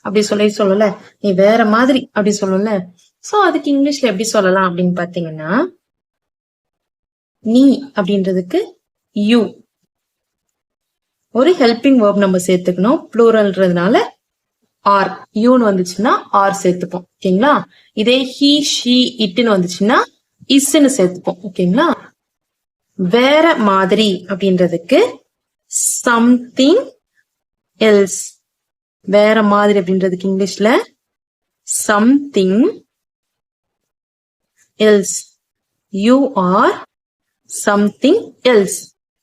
அப்படி சொல்லல, நீ வேற மாதிரி அப்படி சொல்லல. சோ அதுக்கு இங்கிலீஷ்ல எப்படி சொல்லலாம் அப்படின்னு பாத்தீங்கன்னா, நீ அப்படின்றதுக்கு யூ. ஒரு ஹெல்பிங் வேர்ப் நம்ம சேர்த்துக்கணும். ப்ளூரல்ன்றதுனால ஆர், யூன்னு வந்துச்சுன்னா ஆர் சேர்த்துப்போம். ஓகேங்களா? இதே ஹி, ஷி, இட்னு வந்துச்சுன்னா இஸ்ன்னு சேர்த்துப்போம். ஓகேங்களா? வேற மாதிரி அப்படின்றதுக்கு சம்திங் எல்ஸ். வேற மாதிரி அப்படின்றதுக்கு இங்கிலீஷ்ல something else. You or something else.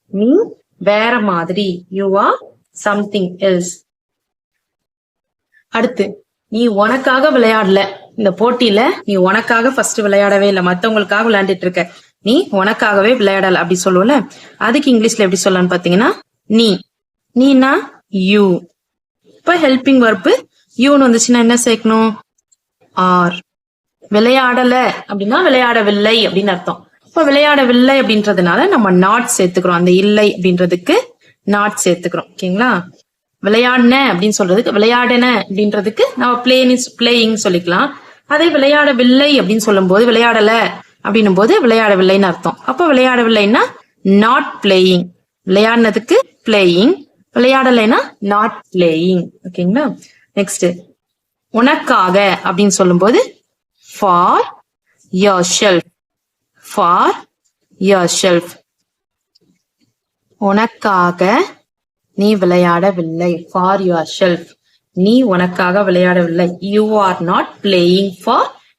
நீ வேற மாதிரி. You or something else. அடுத்து, நீ உனக்காக விளையாடல. இந்த போட்டியில நீ உனக்காக ஃபர்ஸ்ட் விளையாடவே இல்லை, மத்தவங்களுக்காக விளையாண்டுட்டு இருக்க. நீ உனக்காகவே விளையாடல அப்படி சொல்லுவல. அதுக்கு இங்கிலீஷ்ல எப்படி சொல்லலாம்னு பாத்தீங்கன்னா, நீ. நீனா யூ. இப்ப ஹெல்பிங் வர்ப் யூன்னு வந்துச்சுன்னா என்ன சேர்க்கணும்? ஆர். விளையாடல அப்படின்னா விளையாடவில்லை அப்படின்னு அர்த்தம். இப்ப விளையாடவில்லை அப்படின்றதுனால நம்ம நாட் சேர்த்துக்கிறோம். அந்த இல்லை அப்படின்றதுக்கு நாட் சேர்த்துக்கிறோம். ஓகேங்களா? விளையாடின அப்படின்னு சொல்றதுக்கு, விளையாடின அப்படின்றதுக்கு நம்ம பிளேயிங் சொல்லிக்கலாம். அதே விளையாடவில்லை அப்படின்னு சொல்லும் போது, விளையாடல அப்படின்னும் போது விளையாடவில்லைன்னு அர்த்தம். அப்ப விளையாடவில்லைன்னா நாட் பிளேயிங். விளையாடினதுக்கு பிளேயிங், விளையாடலைன்னா நாட் பிளேயிங். ஓகேங்களா? நெக்ஸ்ட், உனக்காக அப்படின்னு சொல்லும் போது for yourself. For yourself. உனக்காக நீ விளையாடவில்லை. For yourself. நீ உனக்காக விளையாடவில்லை. You are not playing for